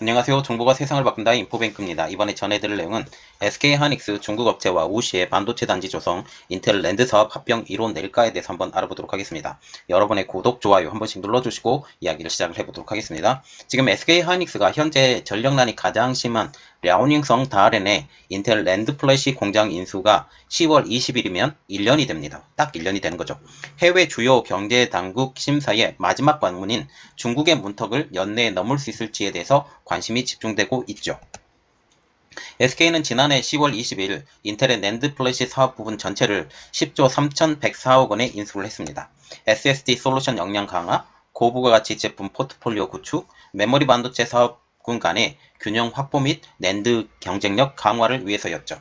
안녕하세요. 정보가 세상을 바꾼다 인포뱅크입니다. 이번에 전해드릴 내용은 SK하이닉스 중국 업체와 우시의 반도체 단지 조성, 인텔 랜드 사업 합병 이론 낼까에 대해서 한번 알아보도록 하겠습니다. 여러분의 구독, 좋아요 한 번씩 눌러주시고 이야기를 시작을 해보도록 하겠습니다. 지금 SK하이닉스가 현재 전력난이 가장 심한 랴오닝성 다롄의 인텔 랜드 플래시 공장 인수가 10월 20일이면 1년이 됩니다. 딱 1년이 되는 거죠. 해외 주요 경제 당국 심사의 마지막 관문인 중국의 문턱을 연내에 넘을 수 있을지에 대해서 관심이 집중되고 있죠. SK는 지난해 10월 22일 인텔의 낸드 플래시 사업 부분 전체를 10조 3,104억 원에 인수를 했습니다. SSD 솔루션 역량 강화, 고부가가치 제품 포트폴리오 구축, 메모리 반도체 사업군 간의 균형 확보 및 낸드 경쟁력 강화를 위해서였죠.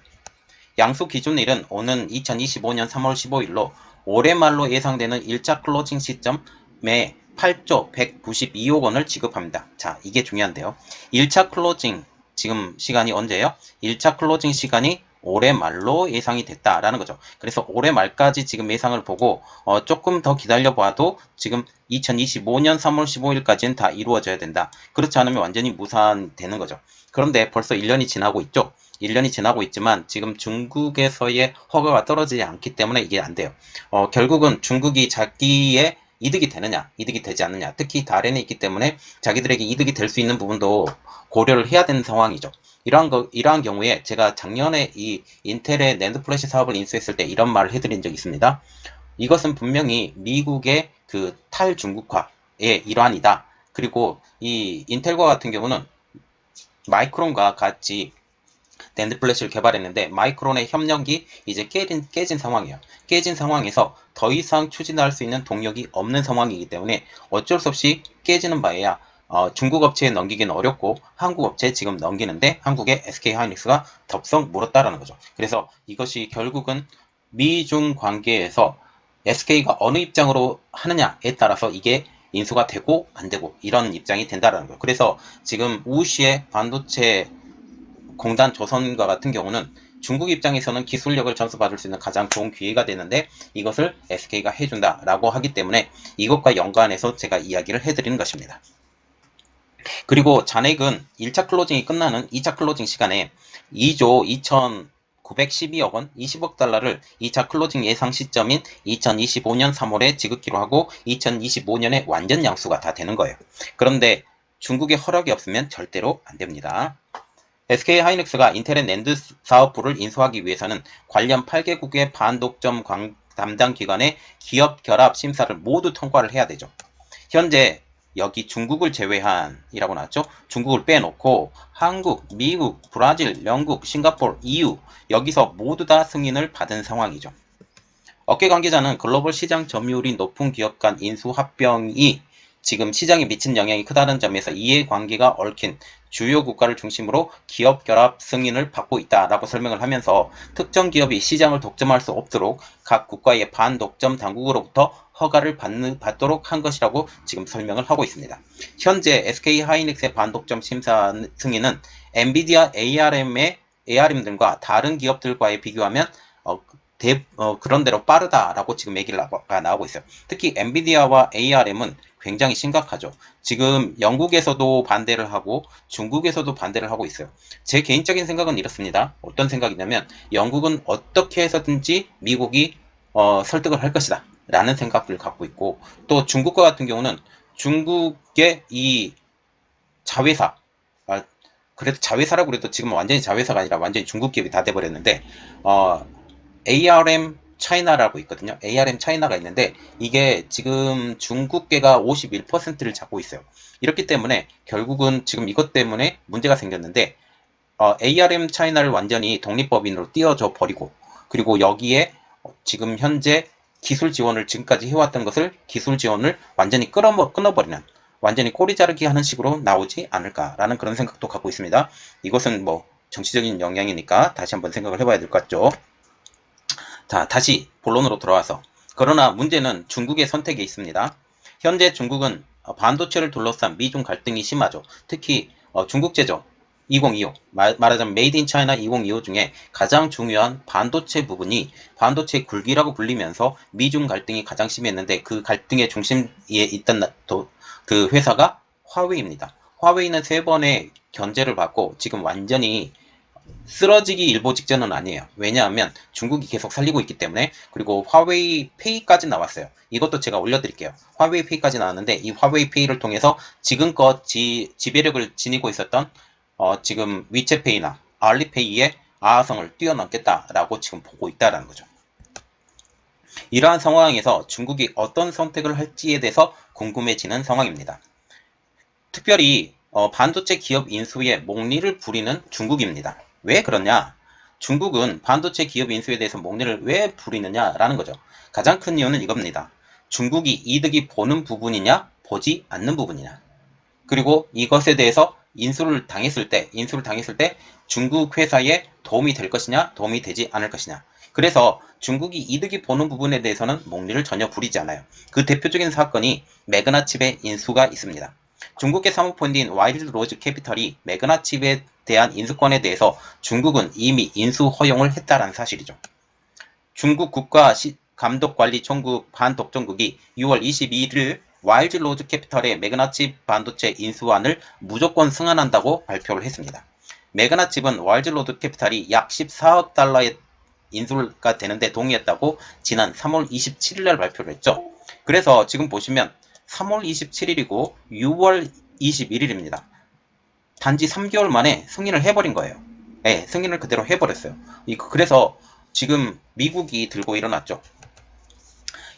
양수 기준일은 오는 2025년 3월 15일로 올해 말로 예상되는 1차 클로징 시점에 8조 192억 원을 지급합니다. 자, 이게 중요한데요. 1차 클로징 지금 시간이 언제예요? 1차 클로징 시간이 올해 말로 예상이 됐다라는 거죠. 그래서 올해 말까지 지금 예상을 보고 조금 더 기다려봐도 지금 2025년 3월 15일까지는 다 이루어져야 된다. 그렇지 않으면 완전히 무산되는 거죠. 그런데 벌써 1년이 지나고 있죠. 1년이 지나고 있지만 지금 중국에서의 허가가 떨어지지 않기 때문에 이게 안 돼요. 결국은 중국이 자기의 이득이 되느냐, 이득이 되지 않느냐, 특히 다롄에 있기 때문에 자기들에게 이득이 될 수 있는 부분도 고려를 해야 되는 상황이죠. 이러한 경우에 제가 작년에 이 인텔의 낸드 플래시 사업을 인수했을 때 이런 말을 해드린 적이 있습니다. 이것은 분명히 미국의 그 탈중국화의 일환이다. 그리고 이 인텔과 같은 경우는 마이크론과 같이 낸드 플래시를 개발했는데 마이크론의 협력이 이제 깨진 상황이에요. 깨진 상황에서 더 이상 추진할 수 있는 동력이 없는 상황이기 때문에 어쩔 수 없이 깨지는 바에야 중국 업체에 넘기기는 어렵고 한국 업체에 지금 넘기는데 한국의 SK하이닉스가 덥석 물었다라는 거죠. 그래서 이것이 결국은 미중 관계에서 SK가 어느 입장으로 하느냐에 따라서 이게 인수가 되고 안 되고 이런 입장이 된다라는 거예요. 그래서 지금 우시의 반도체 공단 조선과 같은 경우는 중국 입장에서는 기술력을 전수받을 수 있는 가장 좋은 기회가 되는데 이것을 SK가 해준다라고 하기 때문에 이것과 연관해서 제가 이야기를 해드리는 것입니다. 그리고 잔액은 1차 클로징이 끝나는 2차 클로징 시간에 2조 2,912억 원, 20억 달러를 2차 클로징 예상 시점인 2025년 3월에 지급기로 하고 2025년에 완전 양수가 다 되는 거예요. 그런데 중국의 허락이 없으면 절대로 안 됩니다. SK하이닉스가 인텔의 낸드 사업부를 인수하기 위해서는 관련 8개국의 반독점 담당 기관의 기업 결합 심사를 모두 통과를 해야 되죠. 현재 여기 중국을 제외한 이라고 나왔죠. 중국을 빼놓고 한국, 미국, 브라질, 영국, 싱가포르, EU 여기서 모두 다 승인을 받은 상황이죠. 업계 관계자는 글로벌 시장 점유율이 높은 기업 간 인수 합병이 지금 시장에 미친 영향이 크다는 점에서 이해관계가 얽힌 주요 국가를 중심으로 기업 결합 승인을 받고 있다라고 설명을 하면서 특정 기업이 시장을 독점할 수 없도록 각 국가의 반독점 당국으로부터 허가를 받도록 한 것이라고 지금 설명을 하고 있습니다. 현재 SK하이닉스의 반독점 심사 승인은 엔비디아 ARM들과 다른 기업들과의 비교하면 그런대로 빠르다라고 지금 얘기가 나오고 있어요. 특히 엔비디아와 ARM은 굉장히 심각하죠. 지금 영국에서도 반대를 하고 중국에서도 반대를 하고 있어요. 제 개인적인 생각은 이렇습니다. 어떤 생각이냐면 영국은 어떻게 해서든지 미국이 설득을 할 것이다 라는 생각을 갖고 있고 또 중국과 같은 경우는 중국의 이 자회사 그래도 자회사라고 그래도 지금 완전히 자회사가 아니라 완전히 중국 기업이 다 돼버렸는데 ARM 차이나라고 있거든요. ARM 차이나가 있는데 이게 지금 중국계가 51%를 잡고 있어요. 이렇기 때문에 결국은 지금 이것 때문에 문제가 생겼는데 ARM 차이나를 완전히 독립법인으로 띄워줘 버리고 그리고 여기에 지금 현재 기술 지원을 지금까지 해왔던 것을 기술 지원을 완전히 끊어버리는 완전히 꼬리 자르기 하는 식으로 나오지 않을까라는 그런 생각도 갖고 있습니다. 이것은 뭐 정치적인 영향이니까 다시 한번 생각을 해봐야 될 것 같죠. 자, 다시 본론으로 돌아와서 그러나 문제는 중국의 선택에 있습니다. 현재 중국은 반도체를 둘러싼 미중 갈등이 심하죠. 특히 중국 제조 2025 말하자면 메이드 인 차이나 2025 중에 가장 중요한 반도체 부분이 반도체 굴기라고 불리면서 미중 갈등이 가장 심했는데 그 갈등의 중심에 있던 그 회사가 화웨이입니다. 화웨이는 3번의 견제를 받고 지금 완전히 쓰러지기 일보 직전은 아니에요. 왜냐하면 중국이 계속 살리고 있기 때문에. 그리고 화웨이 페이까지 나왔어요. 이것도 제가 올려드릴게요. 화웨이 페이까지 나왔는데 이 화웨이 페이를 통해서 지금껏 지배력을 지니고 있었던 지금 위챗페이나 알리페이의 아성을 뛰어넘겠다라고 지금 보고 있다라는 거죠. 이러한 상황에서 중국이 어떤 선택을 할지에 대해서 궁금해지는 상황입니다. 특별히 반도체 기업 인수에 목리를 부리는 중국입니다. 왜 그러냐? 중국은 반도체 기업 인수에 대해서 목리를 왜 부리느냐라는 거죠. 가장 큰 이유는 이겁니다. 중국이 이득이 보는 부분이냐, 보지 않는 부분이냐. 그리고 이것에 대해서 인수를 당했을 때 중국 회사에 도움이 될 것이냐, 도움이 되지 않을 것이냐. 그래서 중국이 이득이 보는 부분에 대해서는 목리를 전혀 부리지 않아요. 그 대표적인 사건이 매그나칩의 인수가 있습니다. 중국계 사모펀드인 와일드 로즈 캐피털이 매그나칩에 대한 인수권에 대해서 중국은 이미 인수 허용을 했다는 사실이죠. 중국 국가감독관리총국 반독점국이 6월 22일 와일드 로즈 캐피털의 매그나칩 반도체 인수안을 무조건 승인한다고 발표를 했습니다. 매그나칩은 와일드 로즈 캐피털이 약 14억 달러의 인수가 되는데 동의했다고 지난 3월 27일 날 발표를 했죠. 그래서 지금 보시면 3월 27일이고 6월 21일입니다. 단지 3개월 만에 승인을 해버린 거예요. 네, 승인을 그대로 해버렸어요. 그래서 지금 미국이 들고 일어났죠.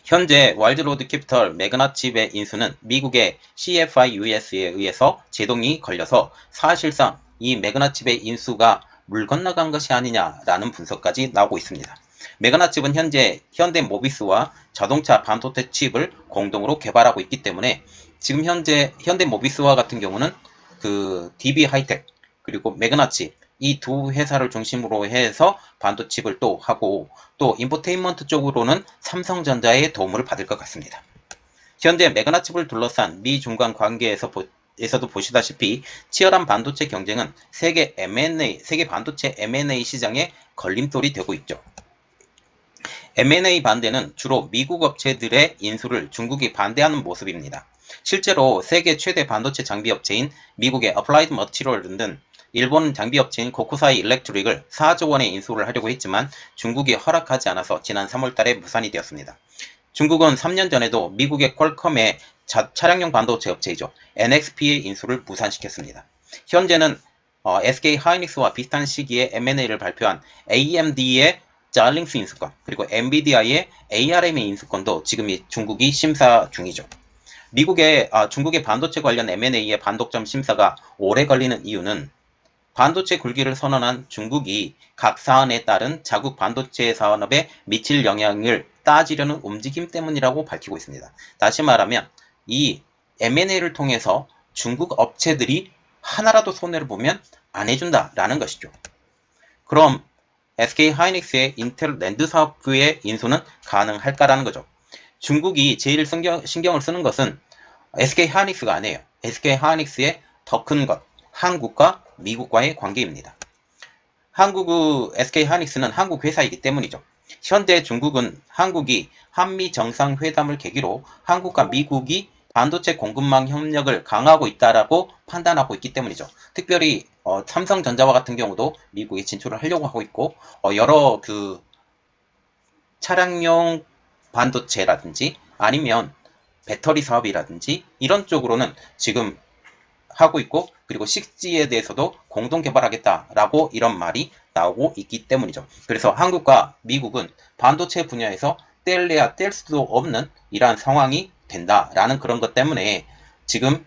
현재 와일드로드 캐피털 매그나칩의 인수는 미국의 CFI-US에 의해서 제동이 걸려서 사실상 이 매그나칩의 인수가 물 건너간 것이 아니냐라는 분석까지 나오고 있습니다. 매그나칩은 현재 현대 모비스와 자동차 반도체 칩을 공동으로 개발하고 있기 때문에 지금 현재 현대 모비스와 같은 경우는 그 DB 하이텍 그리고 매그나칩 이 두 회사를 중심으로 해서 반도칩을 또 하고 또 인포테인먼트 쪽으로는 삼성전자의 도움을 받을 것 같습니다. 현재 매그나칩을 둘러싼 미-중 간 관계에서도 보시다시피 치열한 반도체 경쟁은 세계 반도체 M&A 시장에 걸림돌이 되고 있죠. M&A 반대는 주로 미국 업체들의 인수를 중국이 반대하는 모습입니다. 실제로 세계 최대 반도체 장비 업체인 미국의 어플라이드 머티리얼은 일본 장비 업체인 고쿠사이 일렉트릭을 4조 원의 인수를 하려고 했지만 중국이 허락하지 않아서 지난 3월 달에 무산이 되었습니다. 중국은 3년 전에도 미국의 퀄컴의 차량용 반도체 업체이죠. NXP의 인수를 무산시켰습니다. 현재는 SK 하이닉스와 비슷한 시기에 M&A를 발표한 AMD의 잘링스 인수권, 그리고 엔비디아의 ARM의 인수권도 지금 중국이 심사 중이죠. 중국의 반도체 관련 M&A의 반독점 심사가 오래 걸리는 이유는 반도체 굴기를 선언한 중국이 각 사안에 따른 자국 반도체 산업에 미칠 영향을 따지려는 움직임 때문이라고 밝히고 있습니다. 다시 말하면 이 M&A를 통해서 중국 업체들이 하나라도 손해를 보면 안 해준다라는 것이죠. 그럼 SK 하이닉스의 인텔 랜드 사업부의 인수는 가능할까라는 거죠. 중국이 제일 신경을 쓰는 것은 SK 하이닉스가 아니에요. SK 하이닉스의 더 큰 것, 한국과 미국과의 관계입니다. SK 하이닉스는 한국 회사이기 때문이죠. 현재 중국은 한국이 한미 정상회담을 계기로 한국과 미국이 반도체 공급망 협력을 강화하고 있다라고 판단하고 있기 때문이죠. 특별히 삼성전자와 같은 경우도 미국에 진출을 하려고 하고 있고 여러 그 차량용 반도체라든지 아니면 배터리 사업이라든지 이런 쪽으로는 지금 하고 있고 그리고 6G에 대해서도 공동 개발하겠다라고 이런 말이 나오고 있기 때문이죠. 그래서 한국과 미국은 반도체 분야에서 뗄래야 뗄 수도 없는 이러한 상황이 된다라는 그런 것 때문에 지금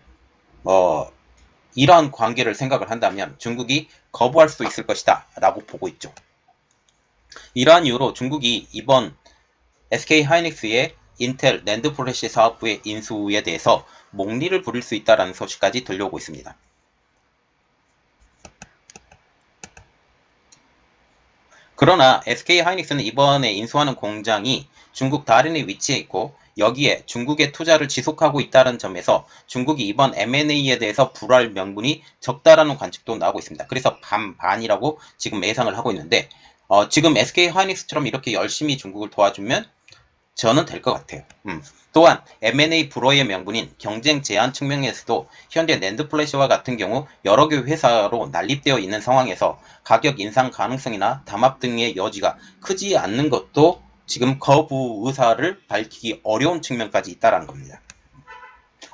이런 관계를 생각을 한다면 중국이 거부할 수 있을 것이다 라고 보고 있죠. 이러한 이유로 중국이 이번 SK 하이닉스의 인텔 랜드 플래시 사업부의 인수에 대해서 목리를 부릴 수 있다는 소식까지 들려오고 있습니다. 그러나 SK 하이닉스는 이번에 인수하는 공장이 중국 다른에 위치해 있고 여기에 중국의 투자를 지속하고 있다는 점에서 중국이 이번 M&A에 대해서 불할 명분이 적다라는 관측도 나오고 있습니다. 그래서 반반이라고 지금 예상을 하고 있는데 지금 SK 하이닉스처럼 이렇게 열심히 중국을 도와주면 저는 될 것 같아요. 또한 M&A 불허의 명분인 경쟁 제한 측면에서도 현재 낸드플래시와 같은 경우 여러 개 회사로 난립되어 있는 상황에서 가격 인상 가능성이나 담합 등의 여지가 크지 않는 것도 지금 거부 의사를 밝히기 어려운 측면까지 있다는 겁니다.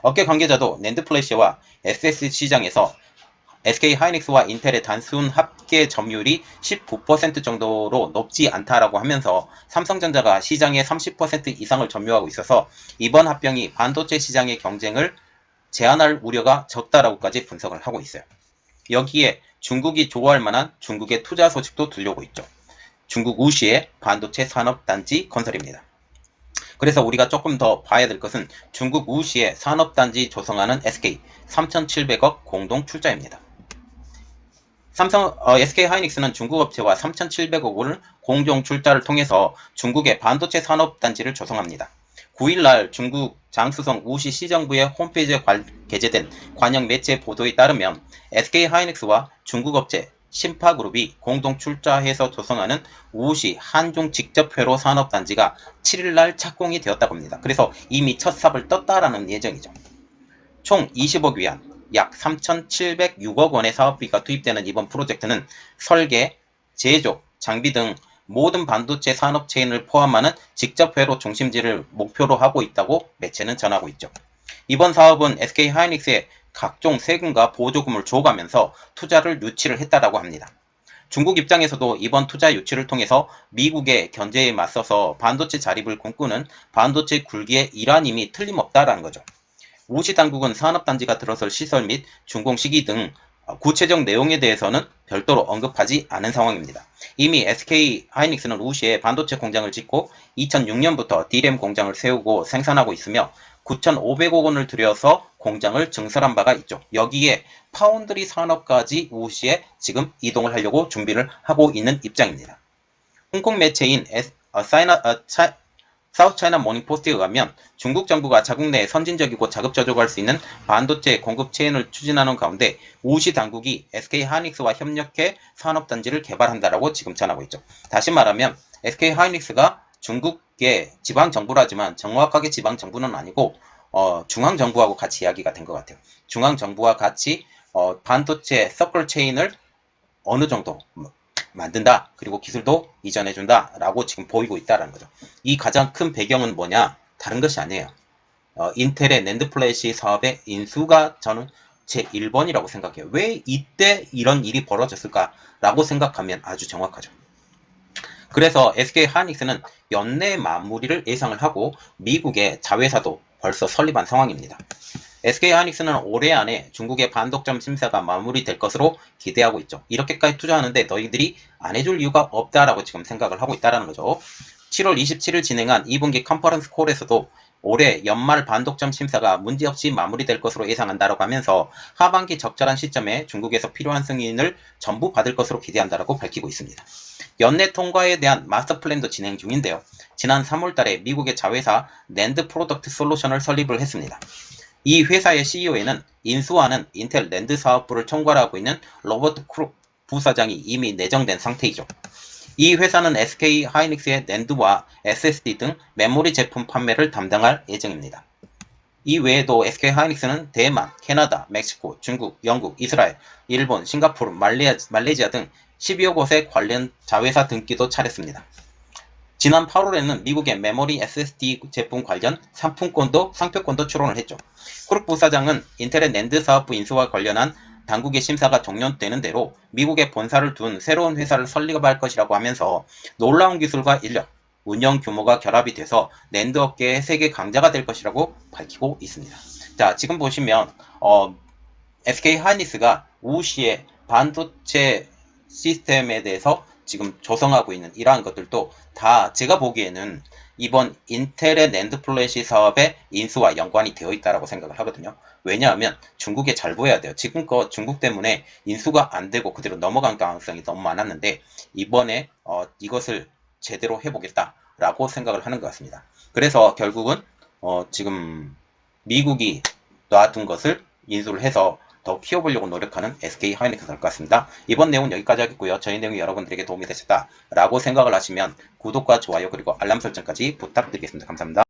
업계 관계자도 낸드플래시와 SS 시장에서 SK하이닉스와 인텔의 단순 합계 점유율이 19% 정도로 높지 않다라고 하면서 삼성전자가 시장의 30% 이상을 점유하고 있어서 이번 합병이 반도체 시장의 경쟁을 제한할 우려가 적다라고까지 분석을 하고 있어요. 여기에 중국이 좋아할 만한 중국의 투자 소식도 들려오고 있죠. 중국 우시의 반도체 산업단지 건설입니다. 그래서 우리가 조금 더 봐야 될 것은 중국 우시의 산업단지 조성하는 SK 3,700억 공동 출자입니다. SK하이닉스는 중국 업체와 3,700억 원을 공동 출자를 통해서 중국의 반도체 산업단지를 조성합니다. 9일날 중국 장쑤성 우시 시정부의 홈페이지에 게재된 관영 매체 보도에 따르면 SK하이닉스와 중국 업체 신파그룹이 공동 출자해서 조성하는 우시 한중 직접회로 산업단지가 7일날 착공이 되었다고 합니다. 그래서 이미 첫 삽을 떴다라는 예정이죠. 총 20억 위안, 약 3,706억 원의 사업비가 투입되는 이번 프로젝트는 설계, 제조, 장비 등 모든 반도체 산업 체인을 포함하는 직접회로 중심지를 목표로 하고 있다고 매체는 전하고 있죠. 이번 사업은 SK하이닉스에 각종 세금과 보조금을 줘가면서 투자를 유치를 했다고 합니다. 중국 입장에서도 이번 투자 유치를 통해서 미국의 견제에 맞서서 반도체 자립을 꿈꾸는 반도체 굴기의 일환임이 틀림없다라는 거죠. 우시 당국은 산업단지가 들어설 시설 및 준공 시기 등 구체적 내용에 대해서는 별도로 언급하지 않은 상황입니다. 이미 SK하이닉스는 우시에 반도체 공장을 짓고 2006년부터 D램 공장을 세우고 생산하고 있으며 9,500억 원을 들여서 공장을 증설한 바가 있죠. 여기에 파운드리 산업까지 우시에 지금 이동을 하려고 준비를 하고 있는 입장입니다. 홍콩 매체인 사우스차이나 모닝포스트에 의하면 중국 정부가 자국 내에 선진적이고 자급자족할 수 있는 반도체 공급 체인을 추진하는 가운데 우시 당국이 SK하이닉스와 협력해 산업단지를 개발한다라고 지금 전하고 있죠. 다시 말하면 SK하이닉스가 중국의 지방정부라지만 정확하게 지방정부는 아니고 중앙정부하고 같이 이야기가 된 것 같아요. 중앙정부와 같이 반도체 서클 체인을 어느 정도 만든다. 그리고 기술도 이전해준다. 라고 지금 보이고 있다는 거죠. 이 가장 큰 배경은 뭐냐? 다른 것이 아니에요. 인텔의 낸드 플래시 사업의 인수가 저는 제 1번이라고 생각해요. 왜 이때 이런 일이 벌어졌을까? 라고 생각하면 아주 정확하죠. 그래서 SK하이닉스는 연내 마무리를 예상을 하고 미국의 자회사도 벌써 설립한 상황입니다. SK하이닉스는 올해 안에 중국의 반독점 심사가 마무리될 것으로 기대하고 있죠. 이렇게까지 투자하는데 너희들이 안 해줄 이유가 없다라고 지금 생각을 하고 있다는 거죠. 7월 27일 진행한 2분기 컨퍼런스 콜에서도 올해 연말 반독점 심사가 문제없이 마무리될 것으로 예상한다라고 하면서 하반기 적절한 시점에 중국에서 필요한 승인을 전부 받을 것으로 기대한다라고 밝히고 있습니다. 연내 통과에 대한 마스터 플랜도 진행 중인데요. 지난 3월달에 미국의 자회사 낸드 프로덕트 솔루션을 설립을 했습니다. 이 회사의 CEO에는 인수하는 인텔 낸드 사업부를 총괄하고 있는 로버트 크룩 부사장이 이미 내정된 상태이죠. 이 회사는 SK하이닉스의 낸드와 SSD 등 메모리 제품 판매를 담당할 예정입니다. 이 외에도 SK하이닉스는 대만, 캐나다, 멕시코, 중국, 영국, 이스라엘, 일본, 싱가포르, 말레이시아 등 12여 곳의 관련 자회사 등기도 차렸습니다. 지난 8월에는 미국의 메모리 SSD 제품 관련 상표권도 출원을 했죠. 크룩 부사장은 인텔의 낸드 사업부 인수와 관련한 당국의 심사가 종료되는 대로 미국에 본사를 둔 새로운 회사를 설립할 것이라고 하면서 놀라운 기술과 인력, 운영 규모가 결합이 돼서 낸드 업계의 세계 강자가 될 것이라고 밝히고 있습니다. 자, 지금 보시면 SK하이닉스가 우시의 반도체 시스템에 대해서 지금 조성하고 있는 이러한 것들도 다 제가 보기에는 이번 인텔의 낸드 플래시 사업의 인수와 연관이 되어 있다고 생각을 하거든요. 왜냐하면 중국에 잘 보여야 돼요. 지금껏 중국 때문에 인수가 안 되고 그대로 넘어간 가능성이 너무 많았는데 이번에 이것을 제대로 해보겠다라고 생각을 하는 것 같습니다. 그래서 결국은 지금 미국이 놔둔 것을 인수를 해서 더 키워보려고 노력하는 SK 하이닉스 될 것 같습니다. 이번 내용은 여기까지 하겠고요. 저희 내용이 여러분들에게 도움이 되셨다라고 생각을 하시면 구독과 좋아요 그리고 알람 설정까지 부탁드리겠습니다. 감사합니다.